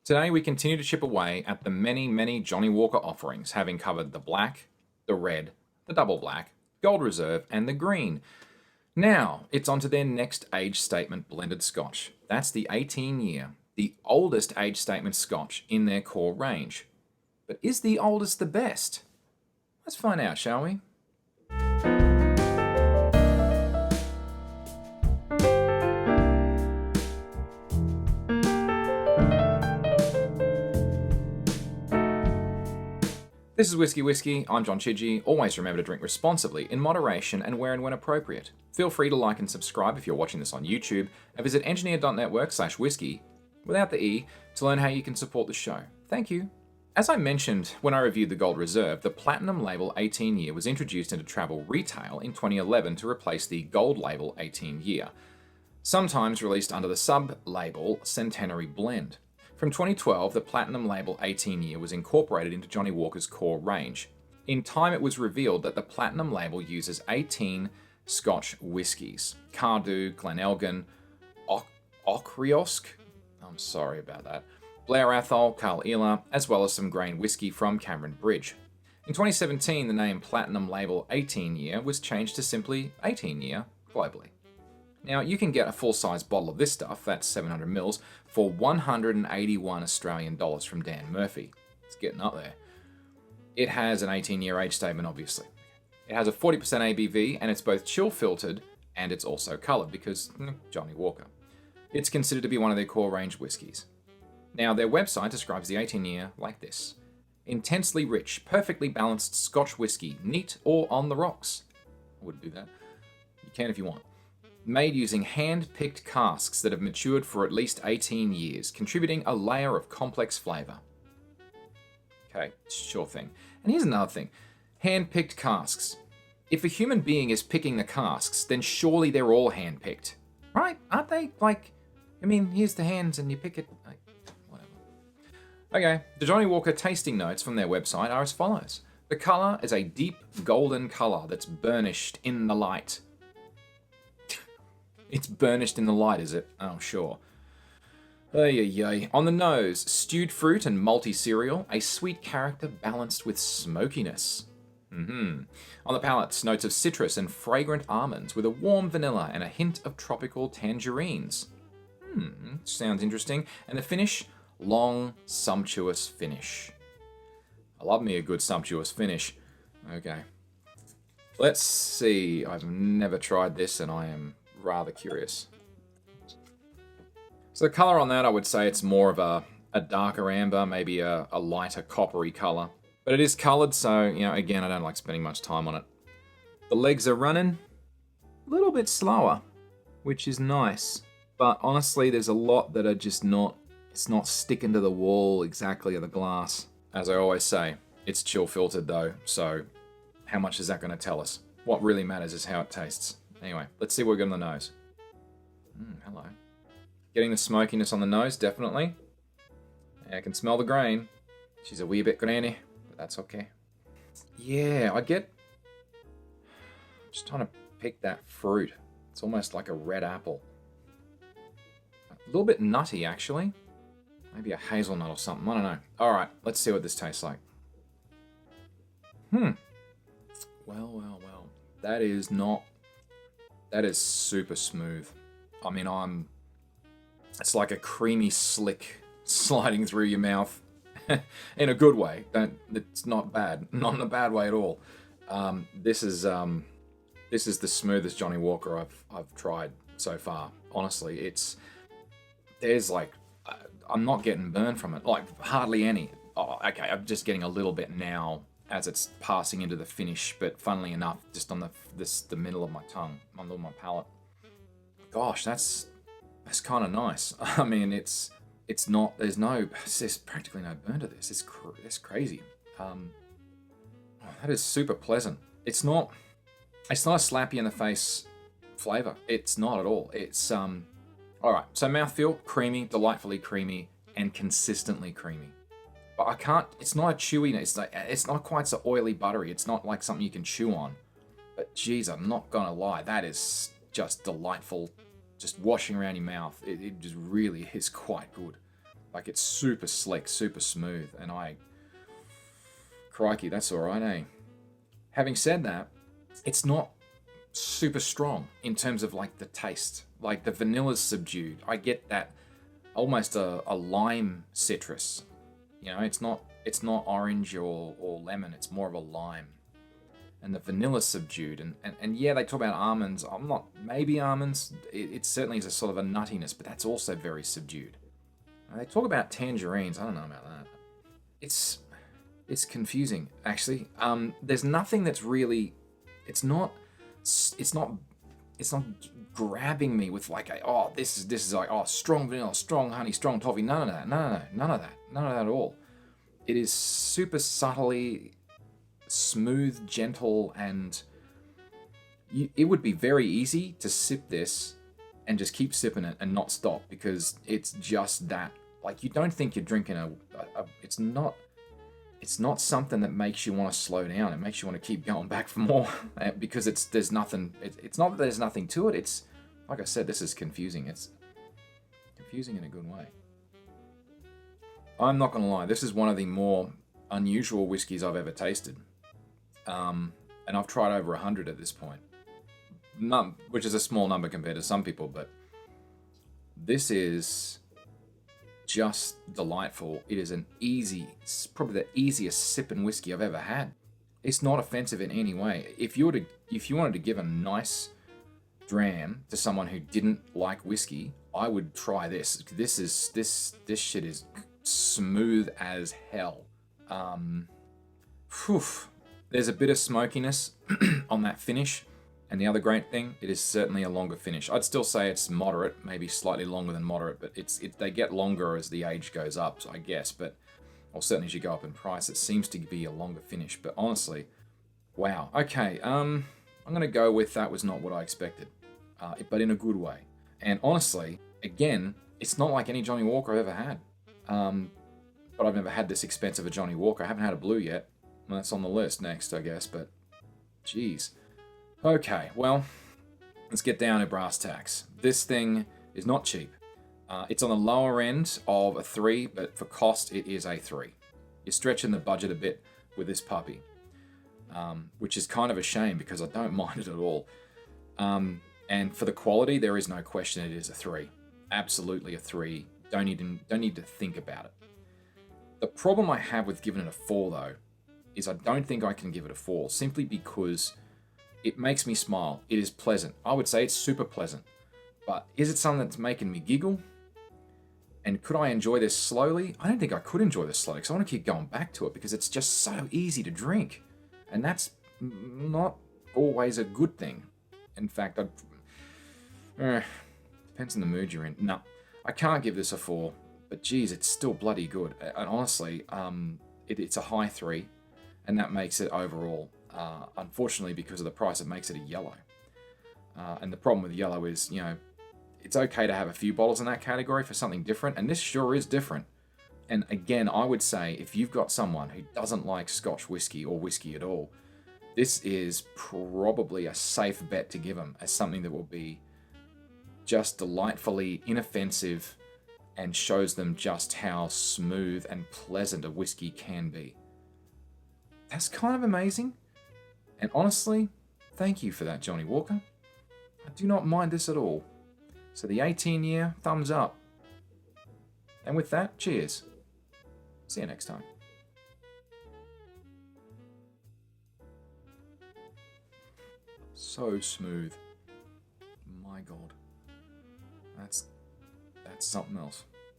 Today we continue to chip away at the many Johnnie Walker offerings, having covered the black, the red, the double black, gold reserve, and the green. Now, it's on to their next age statement blended Scotch. That's the 18-year, the oldest age statement Scotch in their core range. But is the oldest the best? Let's find out, shall we? This is Whiskey. I'm John Chidgey. Always remember to drink responsibly, in moderation, and where and when appropriate. Feel free to like and subscribe if you're watching this on YouTube, and visit engineer.network/whiskey, without the E, to learn how you can support the show. Thank you. As I mentioned when I reviewed the Gold Reserve, the Platinum Label 18-year was introduced into travel retail in 2011 to replace the Gold Label 18-year, sometimes released under the sub-label Centenary Blend. From 2012, the Platinum Label 18-year was incorporated into Johnnie Walker's core range. In time, it was revealed that the Platinum Label uses 18 Scotch whiskies: Cardew, Glenelgan, Ochriosk, I'm sorry about that, Blair Athol, Carl Ela, as well as some grain whiskey from Cameron Bridge. In 2017, the name Platinum Label 18-year was changed to simply 18-year globally. Now, you can get a full-size bottle of this stuff, that's 700 mils, for 181 Australian dollars from Dan Murphy. It's getting up there. It has an 18-year age statement, obviously. It has a 40% ABV, and it's both chill-filtered and it's also coloured because Johnnie Walker. It's considered to be one of their core range whiskies. Now, their website describes the 18-year like this: intensely rich, perfectly balanced Scotch whiskey, neat or on the rocks. I wouldn't do that. You can if you want. Made using hand-picked casks that have matured for at least 18 years, contributing a layer of complex flavour. Okay, sure thing. And here's another thing. Hand-picked casks. If a human being is picking the casks, then surely they're all hand-picked. Right? Aren't they? Here's the hands and you pick it. Whatever. Okay, the Johnnie Walker tasting notes from their website are as follows. The colour is a deep golden colour that's burnished in the light. It's burnished in the light, is it? Oh, sure. Ay. On the nose, stewed fruit and malty cereal, a sweet character balanced with smokiness. On the palate, notes of citrus and fragrant almonds with a warm vanilla and a hint of tropical tangerines. Sounds interesting. And the finish, long, sumptuous finish. I love me a good sumptuous finish. Okay. Let's see. I've never tried this and I am rather curious. So the colour on that, I would say it's more of a darker amber, maybe a lighter coppery colour. But it is coloured, so, again, I don't like spending much time on it. The legs are running a little bit slower, which is nice. But honestly, there's a lot that are just it's not sticking to the wall exactly of the glass. As I always say, it's chill filtered though, so how much is that going to tell us? What really matters is how it tastes. Anyway, let's see what we got on the nose. Hello. Getting the smokiness on the nose, definitely. I can smell the grain. She's a wee bit grainy, but that's okay. Yeah, I'm just trying to pick that fruit. It's almost like a red apple. A little bit nutty, actually. Maybe a hazelnut or something, I don't know. Alright, let's see what this tastes like. Well. That is super smooth. It's like a creamy slick sliding through your mouth in a good way. It's not bad. Not in a bad way at all. This is the smoothest Johnnie Walker I've tried so far. Honestly, I'm not getting burned from it. Like, hardly any. Oh, okay, I'm just getting a little bit now as it's passing into the finish, but funnily enough, just on the middle of my tongue, on my palate. Gosh, that's kind of nice. There's practically no burn to this. It's crazy. That is super pleasant. It's not a slappy in the face flavor. It's not at all. It's all right. So mouthfeel, creamy, delightfully creamy, and consistently creamy. But it's not a chewiness. It's not quite so oily, buttery. It's not like something you can chew on. But geez, I'm not gonna lie, that is just delightful. Just washing around your mouth. It just really is quite good. Like, it's super slick, super smooth, and crikey, that's all right, eh? Having said that, it's not super strong in terms of like the taste. Like, the vanilla's subdued. I get that almost a lime citrus. You know, it's not orange or lemon. It's more of a lime. And the vanilla's subdued. And yeah, they talk about almonds. I'm not, maybe almonds. It certainly is a sort of a nuttiness, but that's also very subdued. And they talk about tangerines. I don't know about that. It's confusing, actually. There's nothing that's really. It's not grabbing me with like this is like strong vanilla, strong honey, strong toffee. None of that. None of that at all. It is super subtly smooth, gentle, and it would be very easy to sip this and just keep sipping it and not stop, because it's just that. Like, you don't think you're drinking it's not something that makes you want to slow down. It makes you want to keep going back for more because there's nothing. It's not that there's nothing to it. It's, like I said, this is confusing. It's confusing in a good way. I'm not going to lie. This is one of the more unusual whiskeys I've ever tasted. And I've tried over 100 at this point. Which is a small number compared to some people, but this is just delightful. It is probably the easiest sipping whiskey I've ever had. It's not offensive in any way. If you wanted to give a nice dram to someone who didn't like whiskey, I would try this. This shit is smooth as hell. There's a bit of smokiness on that finish. And the other great thing, it is certainly a longer finish. I'd still say it's moderate, maybe slightly longer than moderate, but they get longer as the age goes up, I guess. Or certainly as you go up in price, it seems to be a longer finish. But honestly, wow. Okay, I'm going to go with that was not what I expected, but in a good way. And honestly, again, it's not like any Johnnie Walker I've ever had. But I've never had this expensive a Johnnie Walker. I haven't had a blue yet. Well, that's on the list next, I guess, but geez. Okay, well, let's get down to brass tacks. This thing is not cheap. It's on the lower end of a 3, but for cost, it is a 3. You're stretching the budget a bit with this puppy, which is kind of a shame because I don't mind it at all. And for the quality, there is no question it is a 3. Absolutely a 3. Don't need to think about it. The problem I have with giving it a 4, though, is I don't think I can give it a 4, simply because it makes me smile. It is pleasant. I would say it's super pleasant. But is it something that's making me giggle? And could I enjoy this slowly? I don't think I could enjoy this slowly because I want to keep going back to it because it's just so easy to drink. And that's not always a good thing. In fact, depends on the mood you're in. No, I can't give this a 4. But geez, it's still bloody good. And honestly, it's a high 3. And that makes it overall. Unfortunately, because of the price, it makes it a yellow. And the problem with yellow is, it's okay to have a few bottles in that category for something different, and this sure is different. And again, I would say if you've got someone who doesn't like Scotch whiskey or whiskey at all, this is probably a safe bet to give them as something that will be just delightfully inoffensive and shows them just how smooth and pleasant a whiskey can be. That's kind of amazing. And honestly, thank you for that, Johnnie Walker. I do not mind this at all. So the 18-year, thumbs up. And with that, cheers. See you next time. So smooth. My God. That's something else.